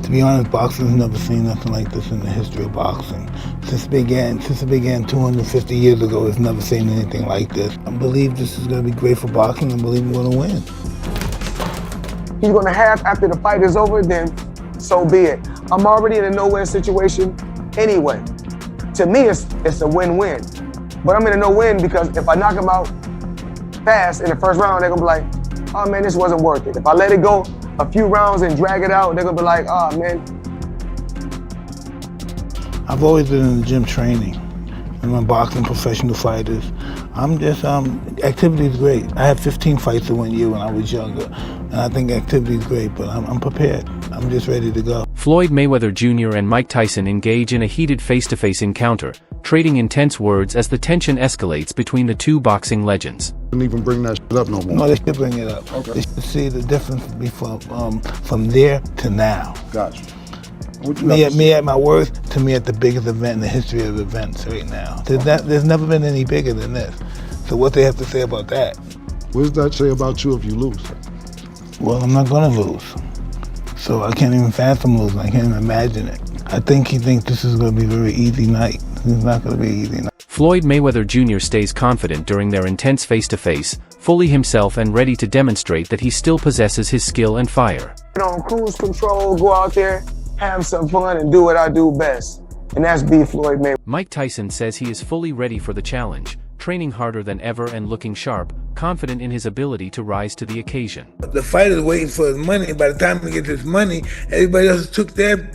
To be honest, boxing's never seen nothing like this in the history of boxing. Since it began 250 years ago, it's never seen anything like this. I believe this is going to be great for boxing. I believe we're going to win. He's going to have after the fight is over, then so be it. I'm already in a nowhere situation anyway. To me, it's a win-win. But I'm in a no-win because if I knock him out fast in the first round, they're going to be like, oh man, this wasn't worth it. If I let it go a few rounds and drag it out, they're going to be like, oh man. I've always been in the gym training. I'm boxing professional fighters. I'm just, activity is great. I had 15 fights in 1 year when I was younger, and I think activity is great, but I'm prepared. I'm just ready to go. Floyd Mayweather Jr. and Mike Tyson engage in a heated face-to-face encounter, trading intense words as the tension escalates between the two boxing legends. Didn't even bring that shit up no more. No, they should bring it up. Okay. They should see the difference from there to now. Gotcha. Me at my worst, to me at the biggest event in the history of events right now. There's never been any bigger than this. So what they have to say about that? What does that say about you if you lose? Well, I'm not gonna lose. So I can't even fathom losing. I can't even imagine it. I think he thinks this is gonna be a very easy night. It's not gonna be an easy night. Floyd Mayweather Jr. stays confident during their intense face-to-face, fully himself and ready to demonstrate that he still possesses his skill and fire. On cruise control, go out there, have some fun, and do what I do best. And that's beat Floyd Mayweather. Mike Tyson says he is fully ready for the challenge, training harder than ever and looking sharp, confident in his ability to rise to the occasion. The fighter's waiting for his money. By the time he gets his money, everybody else took their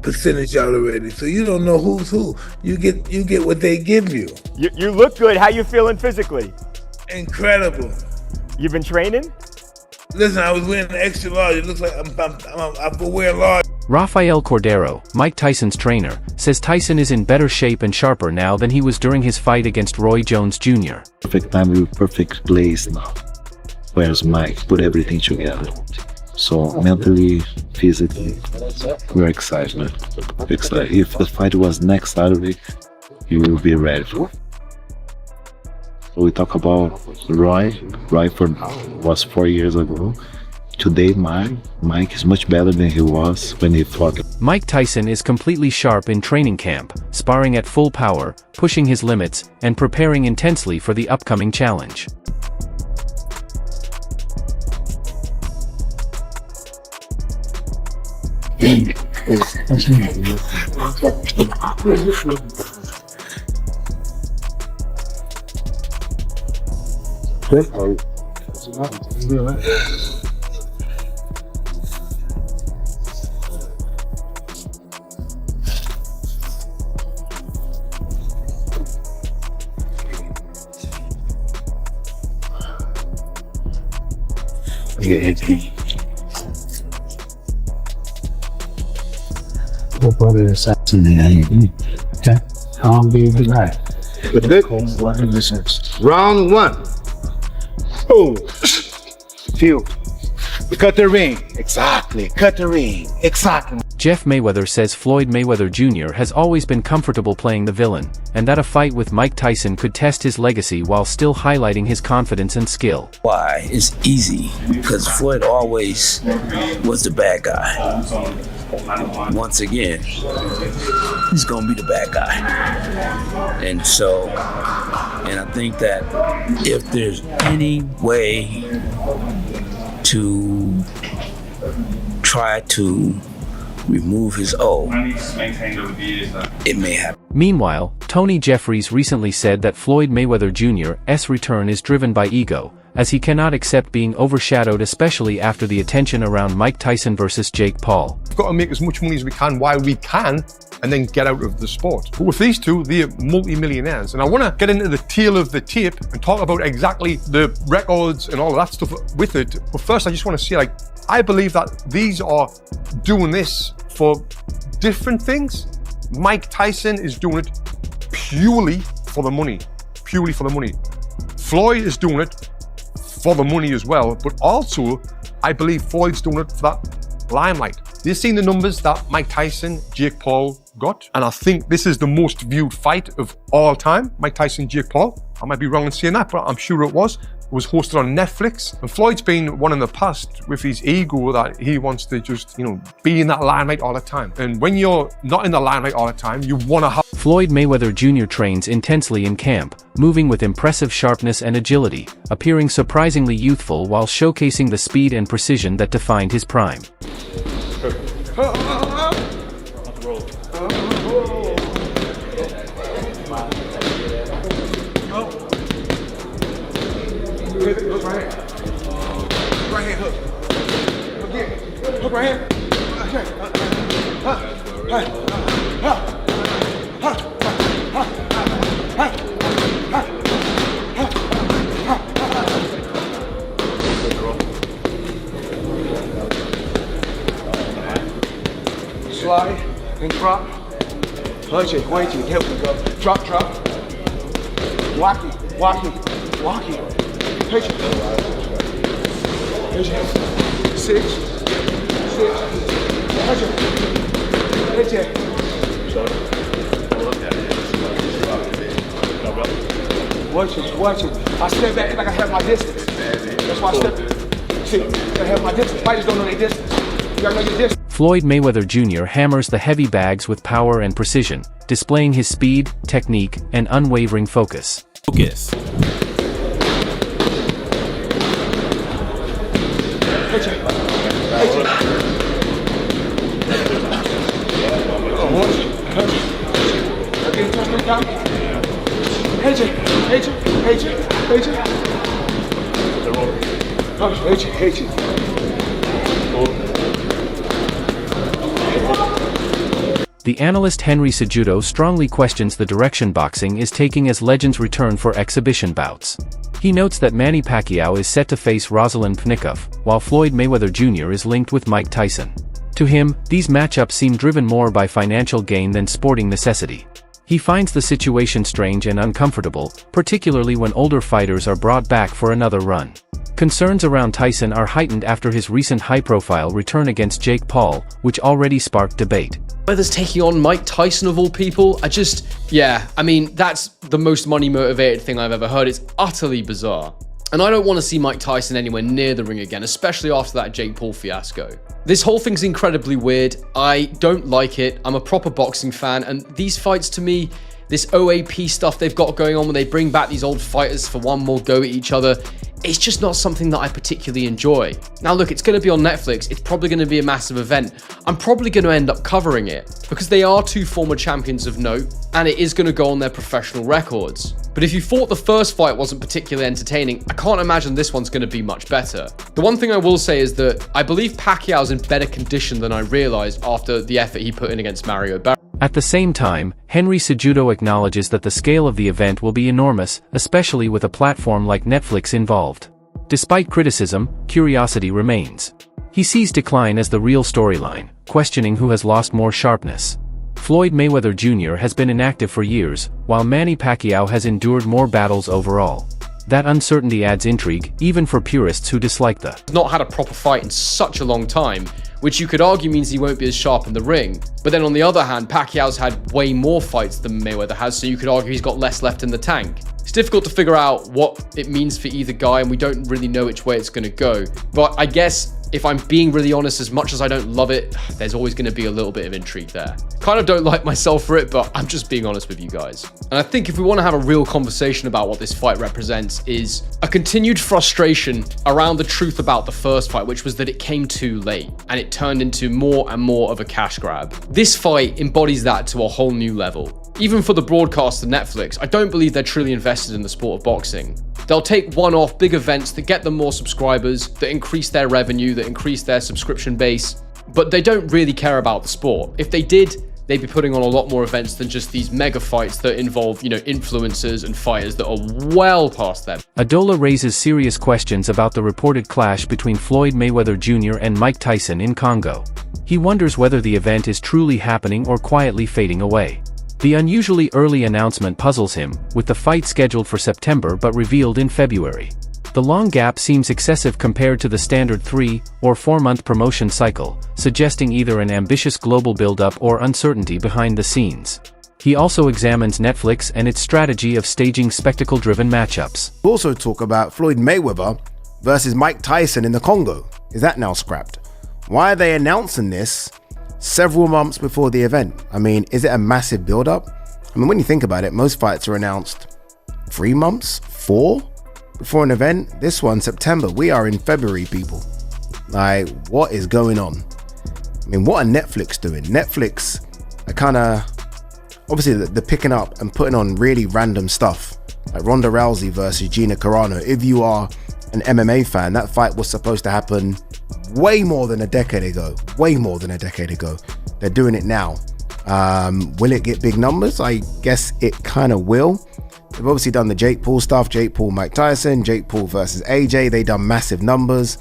percentage out already. So you don't know who's who. You get what they give you. You look good. How you feeling physically? Incredible. You've been training? Listen, I was wearing an extra large. It looks like I'm wearing large. Rafael Cordero, Mike Tyson's trainer, says Tyson is in better shape and sharper now than he was during his fight against Roy Jones Jr. Perfect time, perfect place now. Where's Mike? Put everything together. So mentally, physically, we're excited, man. Excited. If the fight was next Saturday, you will be ready for it. We talk about Roy was 4 years ago. Today, Mike is much better than he was when he fought. Mike Tyson is completely sharp in training camp, sparring at full power, pushing his limits, and preparing intensely for the upcoming challenge. We'll put it assassin in. Okay? I'll be right. Good. Round one. Oh. Phew. Cut the ring. Exactly. Cut the ring. Exactly. Jeff Mayweather says Floyd Mayweather Jr. has always been comfortable playing the villain, and that a fight with Mike Tyson could test his legacy while still highlighting his confidence and skill. Why? It's easy, because Floyd always was the bad guy. Once again, he's gonna be the bad guy. And I think that if there's any way to try to remove his O, it may happen. Meanwhile, Tony Jeffries recently said that Floyd Mayweather Jr.'s return is driven by ego, as he cannot accept being overshadowed, especially after the attention around Mike Tyson versus Jake Paul. We've got to make as much money as we can while we can, and then get out of the sport. But with these two, they're multi-millionaires. And I want to get into the tail of the tape and talk about exactly the records and all of that stuff with it. But first, I just want to say, I believe that these are doing this for different things. Mike Tyson is doing it purely for the money. Purely for the money. Floyd is doing it for the money as well, but also, I believe Floyd's doing it for that limelight. They've seen the numbers that Mike Tyson, Jake Paul got, and I think this is the most viewed fight of all time, Mike Tyson, Jake Paul. I might be wrong in saying that, but I'm sure it was. was hosted on Netflix. And Floyd's been one in the past with his ego that he wants to just, be in that limelight all the time. And when you're not in the limelight all the time, you want to have... Floyd Mayweather Jr. trains intensely in camp, moving with impressive sharpness and agility, appearing surprisingly youthful while showcasing the speed and precision that defined his prime. Hook right here. Right here, hook. Again. Hook right here. Slide and drop. Punch it, point it, here we go. Drop. Walk it. Pitch it. Six. Pitch it. Watch it. I step back like I have my distance. That's why I step. See, I have my distance. Fighters don't know their distance. You gotta know your distance. Floyd Mayweather Jr. hammers the heavy bags with power and precision, displaying his speed, technique, and unwavering focus. Pitch it. Again, touch me down. Pitch it. The analyst Henry Cejudo strongly questions the direction boxing is taking as legends return for exhibition bouts. He notes that Manny Pacquiao is set to face Rosalind Pnikov, while Floyd Mayweather Jr. is linked with Mike Tyson. To him, these matchups seem driven more by financial gain than sporting necessity. He finds the situation strange and uncomfortable, particularly when older fighters are brought back for another run. Concerns around Tyson are heightened after his recent high-profile return against Jake Paul, which already sparked debate. Mayweather's taking on Mike Tyson of all people. That's the most money-motivated thing I've ever heard. It's utterly bizarre. And I don't want to see Mike Tyson anywhere near the ring again, especially after that Jake Paul fiasco. This whole thing's incredibly weird. I don't like it. I'm a proper boxing fan, and these fights to me, this OAP stuff they've got going on when they bring back these old fighters for one more go at each other, it's just not something that I particularly enjoy. Now look, it's going to be on Netflix. It's probably going to be a massive event. I'm probably going to end up covering it because they are two former champions of note and it is going to go on their professional records. But if you thought the first fight wasn't particularly entertaining, I can't imagine this one's going to be much better. The one thing I will say is that I believe Pacquiao's in better condition than I realized after the effort he put in against Mario Barrio. At the same time, Henry Cejudo acknowledges that the scale of the event will be enormous, especially with a platform like Netflix involved. Despite criticism, curiosity remains. He sees decline as the real storyline, questioning who has lost more sharpness. Floyd Mayweather Jr. has been inactive for years, while Manny Pacquiao has endured more battles overall. That uncertainty adds intrigue, even for purists who dislike the not had a proper fight in such a long time, which you could argue means he won't be as sharp in the ring. But then on the other hand, Pacquiao's had way more fights than Mayweather has, so you could argue he's got less left in the tank. It's difficult to figure out what it means for either guy, and we don't really know which way it's going to go. But I guess, if I'm being really honest, as much as I don't love it, there's always going to be a little bit of intrigue there. Kind of don't like myself for it, but I'm just being honest with you guys. And I think if we want to have a real conversation about what this fight represents is a continued frustration around the truth about the first fight, which was that it came too late and it turned into more and more of a cash grab. This fight embodies that to a whole new level. Even for the broadcaster Netflix, I don't believe they're truly invested in the sport of boxing. They'll take one-off big events that get them more subscribers, that increase their revenue, that increase their subscription base, but they don't really care about the sport. If they did, they'd be putting on a lot more events than just these mega fights that involve, influencers and fighters that are well past them. Adola raises serious questions about the reported clash between Floyd Mayweather Jr. and Mike Tyson in Congo. He wonders whether the event is truly happening or quietly fading away. The unusually early announcement puzzles him, with the fight scheduled for September but revealed in February. The long gap seems excessive compared to the standard 3 or 4 month promotion cycle, suggesting either an ambitious global buildup or uncertainty behind the scenes. He also examines Netflix and its strategy of staging spectacle-driven matchups. We'll also talk about Floyd Mayweather versus Mike Tyson in the Congo. Is that now scrapped? Why are they announcing this several months before the event? I mean, is it a massive build-up? I mean, when you think about it, most fights are announced 3 months, 4 before an event. This one, September. We are in February, people. Like, what is going on? I mean, what are Netflix doing? Netflix are kind of, obviously, they're picking up and putting on really random stuff. Like Ronda Rousey versus Gina Carano. If you are an MMA fan, that fight was supposed to happen way more than a decade ago. Way more than a decade ago. They're doing it now. Will it get big numbers? I guess it kind of will. They've obviously done the Jake Paul stuff. Jake Paul, Mike Tyson, Jake Paul versus AJ. They done massive numbers.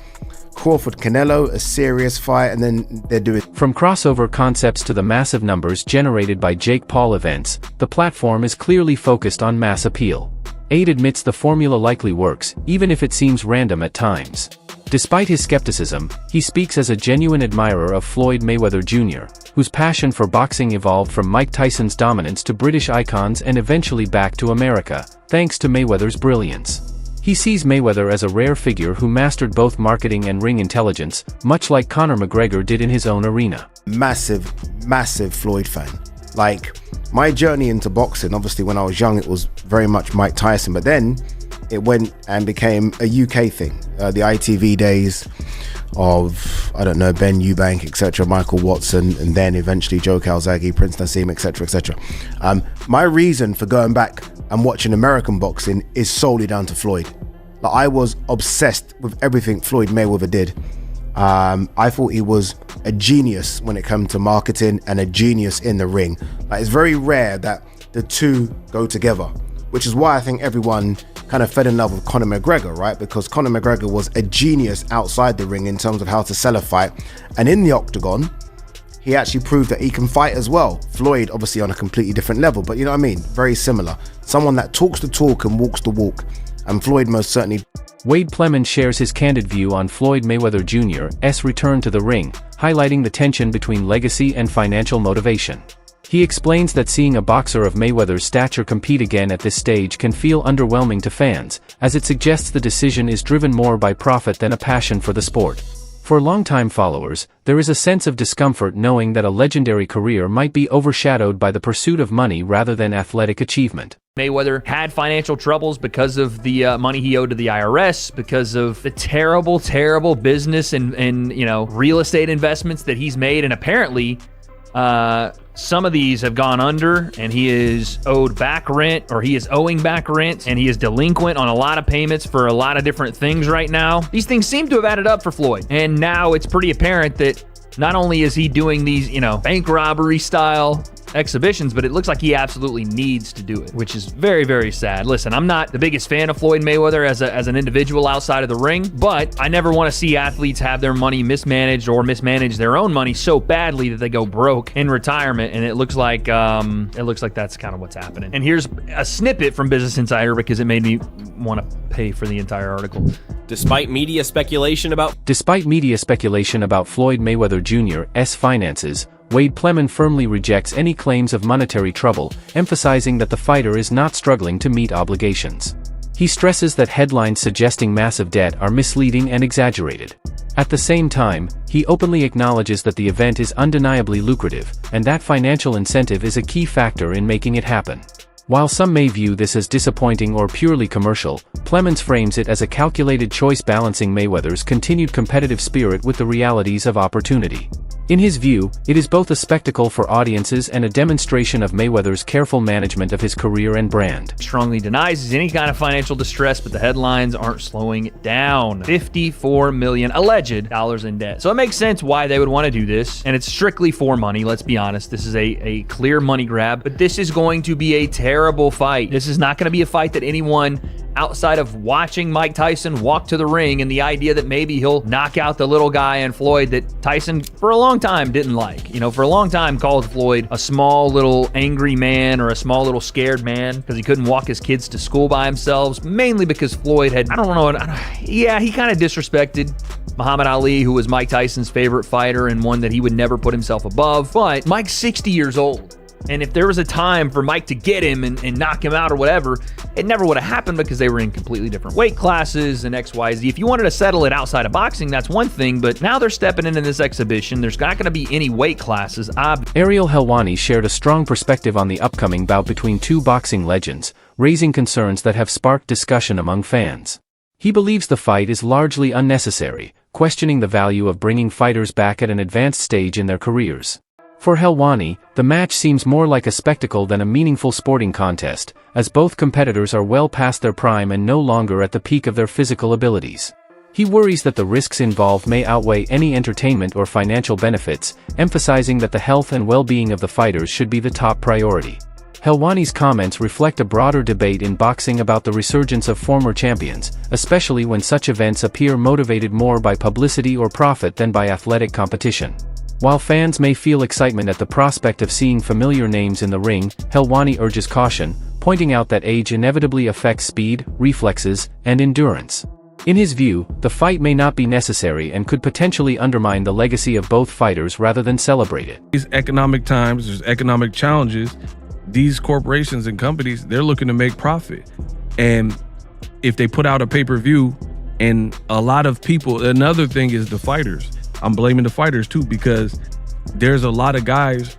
Crawford Canelo, a serious fight, and then they're doing... From crossover concepts to the massive numbers generated by Jake Paul events, the platform is clearly focused on mass appeal. Aid admits the formula likely works, even if it seems random at times. Despite his skepticism, he speaks as a genuine admirer of Floyd Mayweather Jr., whose passion for boxing evolved from Mike Tyson's dominance to British icons and eventually back to America, thanks to Mayweather's brilliance. He sees Mayweather as a rare figure who mastered both marketing and ring intelligence, much like Conor McGregor did in his own arena. Massive, massive Floyd fan. Like, my journey into boxing, obviously when I was young, it was very much Mike Tyson, but then it went and became a UK thing. The ITV days of, I don't know, Ben Eubank, etc., Michael Watson, and then eventually Joe Calzaghe, Prince Nassim, etc., etc. My reason for going back and watching American boxing is solely down to Floyd. Like, I was obsessed with everything Floyd Mayweather did. I thought he was a genius when it comes to marketing and a genius in the ring. Like, it's very rare that the two go together, which is why I think everyone kind of fell in love with Conor McGregor, right? Because Conor McGregor was a genius outside the ring in terms of how to sell a fight. And in the octagon, he actually proved that he can fight as well. Floyd, obviously on a completely different level, but you know what I mean? Very similar. Someone that talks the talk and walks the walk. And Floyd most certainly... Wade Plemons shares his candid view on Floyd Mayweather Jr.'s return to the ring, highlighting the tension between legacy and financial motivation. He explains that seeing a boxer of Mayweather's stature compete again at this stage can feel underwhelming to fans, as it suggests the decision is driven more by profit than a passion for the sport. For longtime followers, there is a sense of discomfort knowing that a legendary career might be overshadowed by the pursuit of money rather than athletic achievement. Mayweather had financial troubles because of the money he owed to the IRS, because of the terrible, terrible business and real estate investments that he's made, and apparently some of these have gone under, and he is owed back rent, or he is owing back rent, and he is delinquent on a lot of payments for a lot of different things right now. These things seem to have added up for Floyd, and now it's pretty apparent that not only is he doing these, bank robbery style exhibitions, but it looks like he absolutely needs to do it, which is very, very sad. Listen, I'm not the biggest fan of Floyd Mayweather as an individual outside of the ring, but I never want to see athletes have their money mismanaged or mismanage their own money so badly that they go broke in retirement, and it looks like that's kind of what's happening. And here's a snippet from Business Insider because it made me want to pay for the entire article. Despite media speculation about Floyd Mayweather Jr.'s finances, Wade Plemons firmly rejects any claims of monetary trouble, emphasizing that the fighter is not struggling to meet obligations. He stresses that headlines suggesting massive debt are misleading and exaggerated. At the same time, he openly acknowledges that the event is undeniably lucrative, and that financial incentive is a key factor in making it happen. While some may view this as disappointing or purely commercial, Plemons frames it as a calculated choice balancing Mayweather's continued competitive spirit with the realities of opportunity. In his view, it is both a spectacle for audiences and a demonstration of Mayweather's careful management of his career and brand. Strongly denies any kind of financial distress, but the headlines aren't slowing it down. $54 million alleged dollars in debt. So it makes sense why they would want to do this, and it's strictly for money, let's be honest. This is a clear money grab, but this is going to be a terrible fight. This is not going to be a fight that anyone outside of watching Mike Tyson walk to the ring and the idea that maybe he'll knock out the little guy in Floyd that Tyson for a long time didn't like. For a long time called Floyd a small little angry man or a small little scared man because he couldn't walk his kids to school by himself, mainly because Floyd had, he kind of disrespected Muhammad Ali, who was Mike Tyson's favorite fighter and one that he would never put himself above. But Mike's 60 years old. And if there was a time for Mike to get him and knock him out or whatever, it never would have happened because they were in completely different weight classes and XYZ. If you wanted to settle it outside of boxing, that's one thing, but now they're stepping into this exhibition. There's not going to be any weight classes. Ariel Helwani shared a strong perspective on the upcoming bout between two boxing legends, raising concerns that have sparked discussion among fans. He believes the fight is largely unnecessary, questioning the value of bringing fighters back at an advanced stage in their careers. For Helwani, the match seems more like a spectacle than a meaningful sporting contest, as both competitors are well past their prime and no longer at the peak of their physical abilities. He worries that the risks involved may outweigh any entertainment or financial benefits, emphasizing that the health and well-being of the fighters should be the top priority. Helwani's comments reflect a broader debate in boxing about the resurgence of former champions, especially when such events appear motivated more by publicity or profit than by athletic competition. While fans may feel excitement at the prospect of seeing familiar names in the ring, Helwani urges caution, pointing out that age inevitably affects speed, reflexes, and endurance. In his view, the fight may not be necessary and could potentially undermine the legacy of both fighters rather than celebrate it. These economic times, there's economic challenges. These corporations and companies, they're looking to make profit. And if they put out a pay-per-view, and a lot of people, another thing is the fighters. I'm blaming the fighters too, because there's a lot of guys,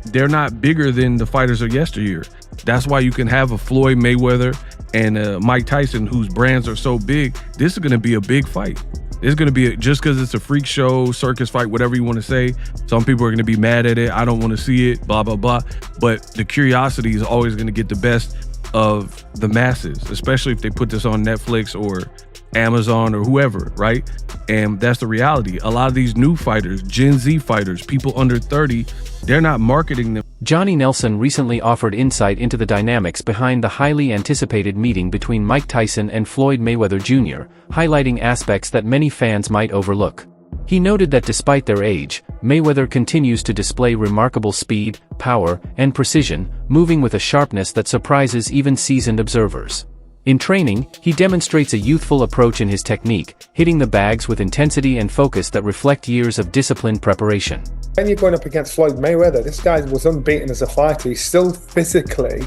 they're not bigger than the fighters of yesteryear. That's why you can have a Floyd Mayweather and a Mike Tyson, whose brands are so big. This is going to be a big fight. It's going to be, just because it's a freak show, circus fight, whatever you want to say. Some people are going to be mad at it. I don't want to see it, blah, blah, blah. But the curiosity is always going to get the best of the masses, especially if they put this on Netflix or Amazon or whoever, right? And that's the reality. A lot of these new fighters, Gen Z fighters, people under 30, they're not marketing them. Johnny Nelson recently offered insight into the dynamics behind the highly anticipated meeting between Mike Tyson and Floyd Mayweather Jr., highlighting aspects that many fans might overlook. He noted that despite their age, Mayweather continues to display remarkable speed, power, and precision, moving with a sharpness that surprises even seasoned observers. In training, he demonstrates a youthful approach in his technique, hitting the bags with intensity and focus that reflect years of disciplined preparation. When you're going up against Floyd Mayweather, this guy was unbeaten as a fighter. He still physically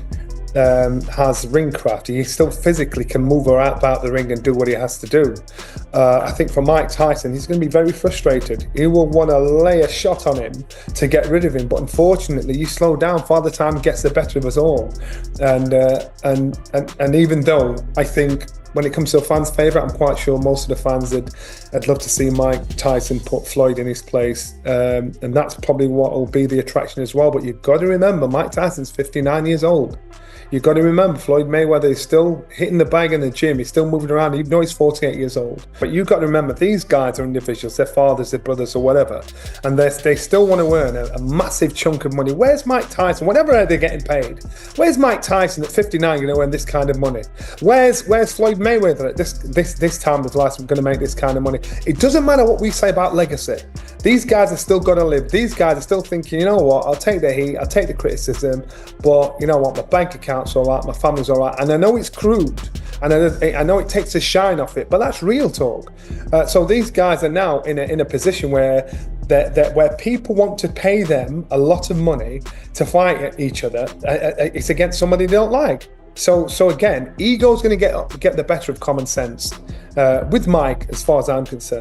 has ring craft. He still physically can move about the ring and do what he has to do. I think for Mike Tyson, he's going to be very frustrated. He will want to lay a shot on him to get rid of him, but unfortunately, you slow down. Father Time gets the better of us all. And even though I think when it comes to a fan's favourite, I'm quite sure most of the fans would love to see Mike Tyson put Floyd in his place, and that's probably what will be the attraction as well. But you've got to remember, Mike Tyson's 59 years old. You've got to remember, Floyd Mayweather is still hitting the bag in the gym. He's still moving around, even though he's 48 years old. But you've got to remember, these guys are individuals. Their fathers, their brothers, or whatever. And they still want to earn a massive chunk of money. Where's Mike Tyson? Whatever they're getting paid. Where's Mike Tyson at 59 going to earn this kind of money? Where's Floyd Mayweather at this time of life going to make this kind of money? It doesn't matter what we say about legacy. These guys are still going to live. These guys are still thinking, you know what, I'll take the heat, I'll take the criticism, but you know what, my bank account's all right, my family's all right. And I know it's crude, and I know it takes the shine off it, but that's real talk. So these guys are now in a position where where people want to pay them a lot of money to fight each other. It's against somebody they don't like. So again, ego's going to get the better of common sense with Mike, as far as I'm concerned.